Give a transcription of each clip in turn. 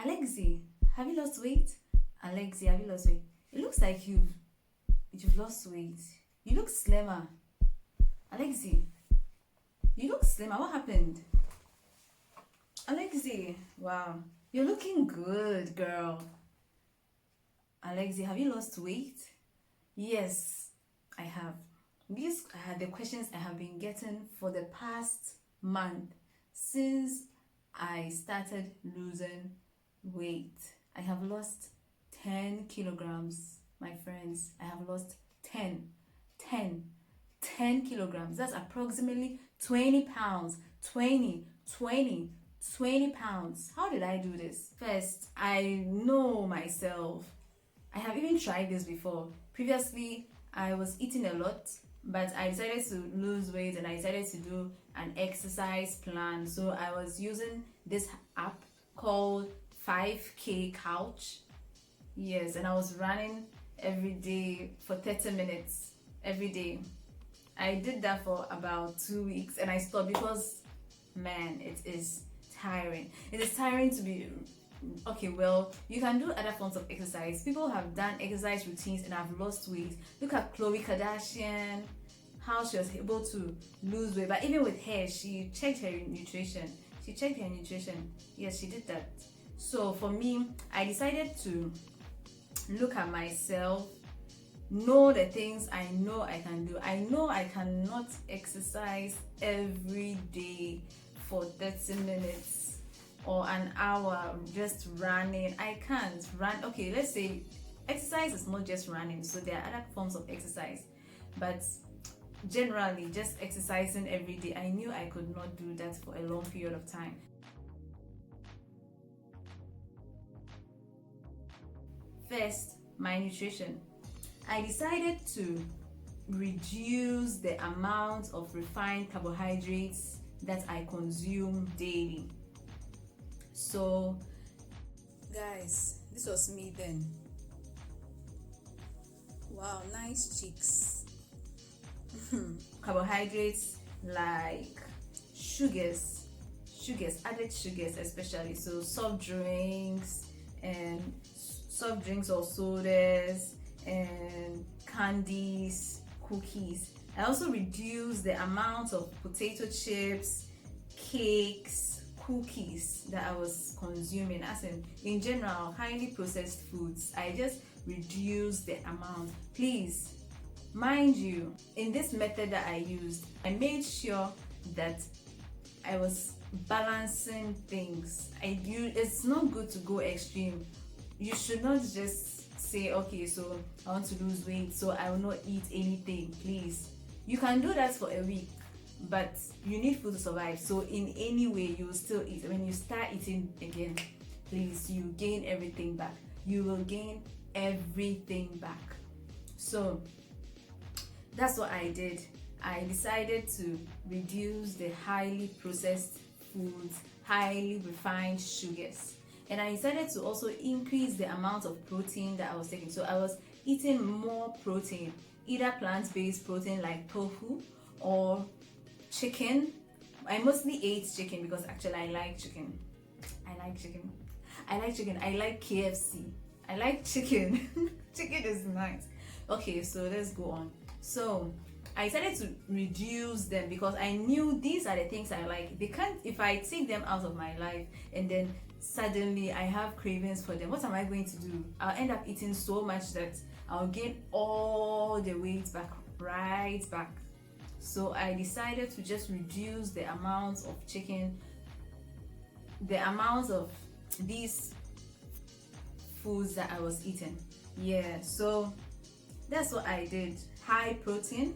Alexi, have you lost weight? Alexi, have you lost weight? It looks like you've lost weight. You look slimmer. Alexi, you look slimmer. What happened? Alexi, wow. You're looking good, girl. Alexi, have you lost weight? Yes, I have. These are the questions I have been getting for the past month since I started losing weight. I have lost 10 kilograms, my friends. I have lost 10, 10, 10 kilograms. That's approximately 20 pounds. 20, 20, 20 pounds. How did I do this? First, I know myself. I have even tried this before. Previously, I was eating a lot, but I decided to lose weight and I decided to do an exercise plan. So I was using this app called 5K Couch. Yes, and I was running every day for 30 minutes every day. I did that for about 2 weeks and I stopped because, man, it is tiring. It is tiring to be okay. Well, you can do other forms of exercise. People have done exercise routines and have lost weight. Look at Khloe Kardashian, how she was able to lose weight. But even with her, she checked her nutrition. Yes, she did that. So for me, I decided to look at myself, know the things I know I can do. I know I cannot exercise every day for 30 minutes or an hour just running. I can't run. Okay, let's say exercise is not just running, so there are other forms of exercise, but generally just exercising every day, I knew I could not do that for a long period of time. First, my nutrition. I decided to reduce the amount of refined carbohydrates that I consume daily. So, guys, this was me then. Wow, nice cheeks. Carbohydrates like added sugars especially. So soft drinks or sodas and candies, cookies. I also reduced the amount of potato chips, cakes, cookies that I was consuming. As in general, highly processed foods. I just reduced the amount. Please, mind you, in this method that I used, I made sure that I was balancing things. It's not good to go extreme. You should not just say, okay, so I want to lose weight, so I will not eat anything. Please, you can do that for a week, but you need food to survive. So in any way, you will still eat. When you start eating again, please, you gain everything back. You will gain everything back. So that's what I did. I decided to reduce the highly processed foods, highly refined sugars. And I decided to also increase the amount of protein that I was taking. So I was eating more protein, either plant-based protein like tofu or chicken. I mostly ate chicken because actually I like chicken. I like KFC. I like chicken. Chicken is nice. Okay, so let's go on. So I decided to reduce them because I knew these are the things I like. They can't, if I take them out of my life and then suddenly I have cravings for them, what am I going to do? I'll end up eating so much that I'll gain all the weight right back. So I decided to just reduce the amount of chicken, the amount of these foods that I was eating. Yeah, so that's what I did. High protein,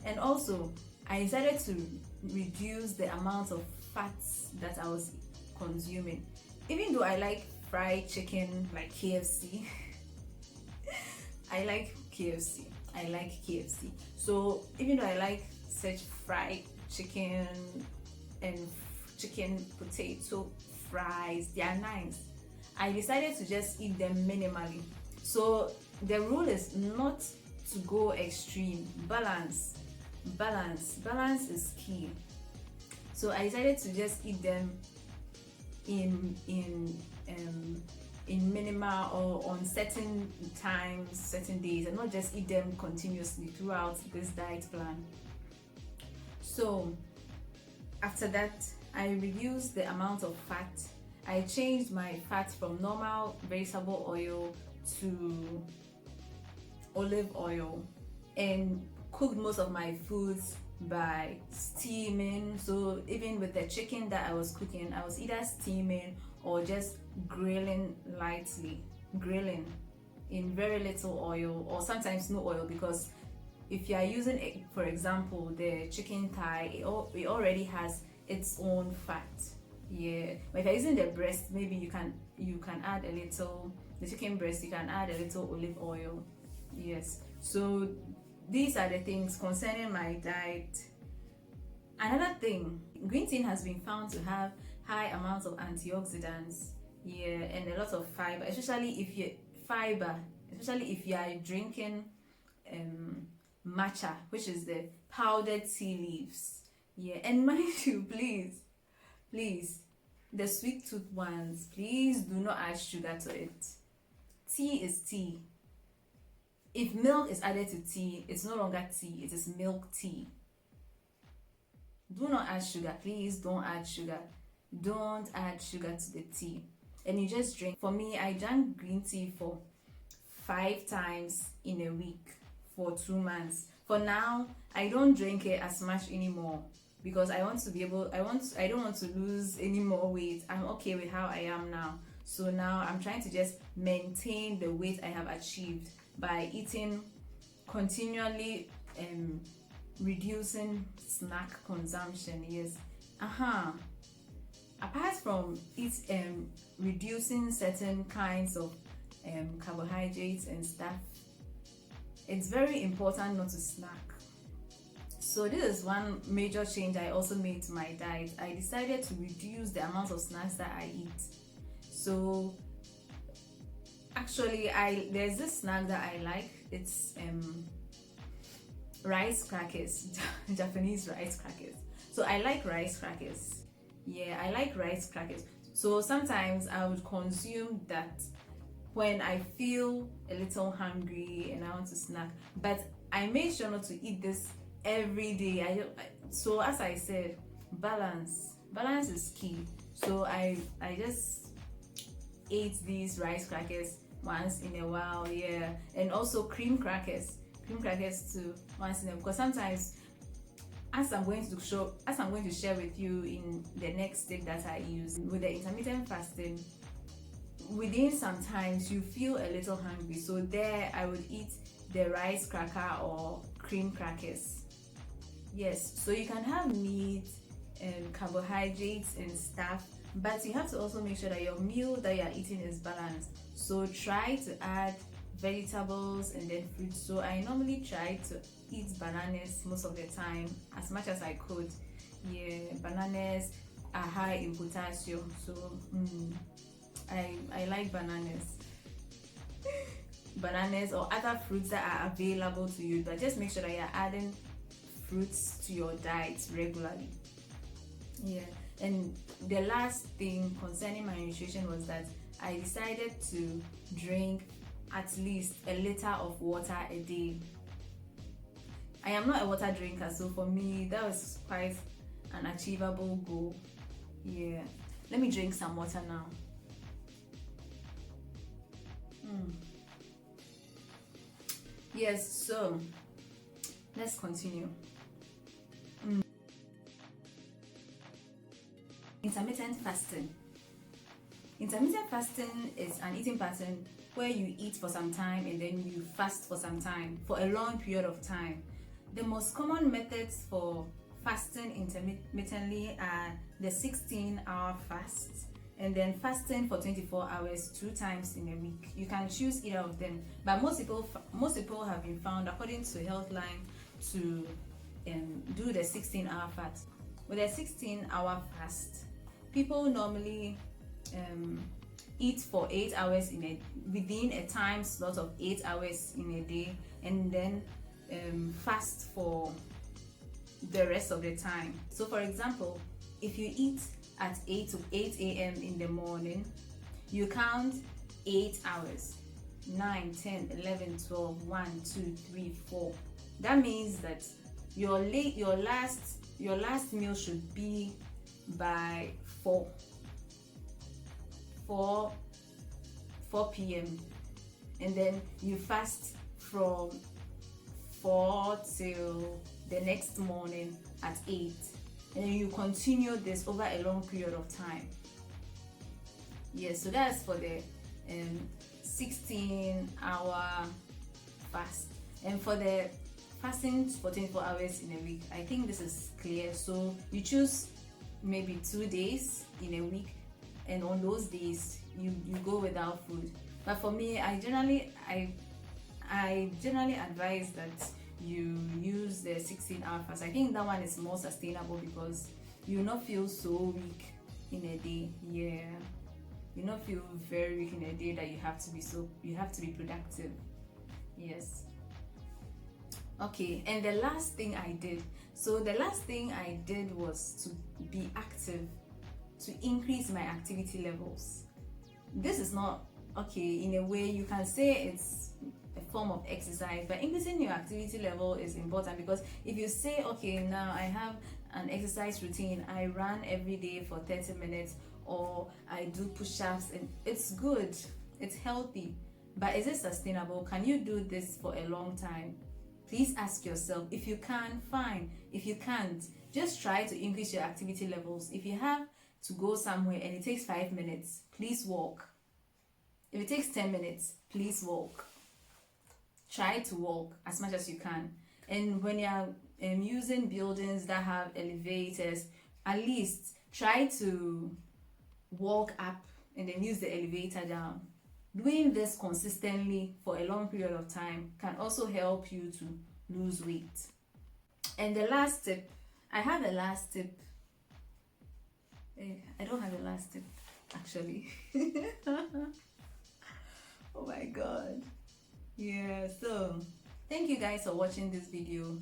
and also I decided to reduce the amount of fats that I was consuming. Even though I like fried chicken like KFC, I like KFC. So even though I like such fried chicken and chicken potato fries, they are nice, I decided to just eat them minimally. So the rule is not to go extreme. Balance is key. So I decided to just eat them in minimal or on certain times, certain days, and not just eat them continuously throughout this diet plan. So after that, I reduced the amount of fat. I changed my fat from normal vegetable oil to olive oil, and cooked most of my foods by steaming. So even with the chicken that I was cooking, I was either steaming or just grilling lightly, grilling in very little oil, or sometimes no oil, because if you are using, for example, the chicken thigh, it already has its own fat. Yeah, but if you're using the breast, maybe you can add a little, the chicken breast, you can add a little olive oil. Yes, so these are the things concerning my diet. Another thing, green tea has been found to have high amounts of antioxidants, yeah, and a lot of fiber, especially if you are drinking matcha, which is the powdered tea leaves. Yeah, and mind you, please, the sweet tooth ones, please do not add sugar to it. Tea is tea. If milk is added to tea, it's no longer tea, it is milk tea. Do not add sugar, please don't add sugar. Don't add sugar to the tea. And you just drink. For me, I drank green tea for 5 times in a week for 2 months. For now, I don't drink it as much anymore because I don't want to lose any more weight. I'm okay with how I am now. So now I'm trying to just maintain the weight I have achieved by eating continually, reducing snack consumption. Yes. Apart from reducing certain kinds of carbohydrates and stuff, it's very important not to snack. So this is one major change I also made to my diet. I decided to reduce the amount of snacks that I eat. So actually, there's this snack that I like. It's rice crackers, Japanese rice crackers. So I like rice crackers. Yeah, I like rice crackers. So sometimes I would consume that when I feel a little hungry and I want to snack. But I made sure not to eat this every day. So as I said, balance is key. So I just ate these rice crackers once in a while, yeah, and also cream crackers too once in a while, because sometimes, as I'm going to share with you in the next tip that I use with the intermittent fasting, within sometimes you feel a little hungry, so there I would eat the rice cracker or cream crackers. Yes, so you can have meat and carbohydrates and stuff, but you have to also make sure that your meal that you are eating is balanced. So try to add vegetables and then fruits. So I normally try to eat bananas most of the time, as much as I could. Yeah, bananas are high in potassium, so I like bananas. Bananas or other fruits that are available to you, but just make sure that you're adding fruits to your diet regularly. Yeah, and the last thing concerning my nutrition was that I decided to drink at least a liter of water a day. I am not a water drinker, so for me that was quite an achievable goal. Yeah, let me drink some water now. Yes, so let's continue. Intermittent fasting. Intermittent fasting is an eating pattern where you eat for some time and then you fast for some time, for a long period of time. The most common methods for fasting intermittently are the 16-hour fast and then fasting for 24 hours 2 times in a week. You can choose either of them, but most people have been found, according to Healthline, to do the 16-hour fast. With a 16-hour fast, people normally eat for 8 hours within a time slot of 8 hours in a day, and then fast for the rest of the time. So for example, if you eat at 8 a.m. in the morning, you count 8 hours. 9, 10, 11, 12, 1, 2, 3, 4. That means that your last meal should be by 4 p.m. and then you fast from 4 till the next morning at 8, and then you continue this over a long period of time. Yes, so that's for the 16-hour fast. And for the fasting for 24 hours in a week, I think this is clear. So you choose maybe 2 days in a week, and on those days you go without food. But for me, I generally advise that you use the 16-hour fast. I think that one is more sustainable because you will not feel so weak in a day. Yeah, you not feel very weak in a day that you have to be productive. Yes. Okay, and the last thing I did was to be active, to increase my activity levels. This is not, okay, in a way you can say it's a form of exercise, but increasing your activity level is important, because if you say, okay, now I have an exercise routine, I run every day for 30 minutes, or I do push-ups, and it's good, it's healthy, but is it sustainable? Can you do this for a long time? Please ask yourself. If you can, fine. If you can't, just try to increase your activity levels. If you have to go somewhere and it takes 5 minutes, please walk. If it takes 10 minutes, please walk. Try to walk as much as you can. And when you're using buildings that have elevators, at least try to walk up and then use the elevator down. Doing this consistently for a long period of time can also help you to lose weight. And the last tip, I have a last tip. I don't have a last tip, actually. Oh my god. Yeah, so thank you guys for watching this video.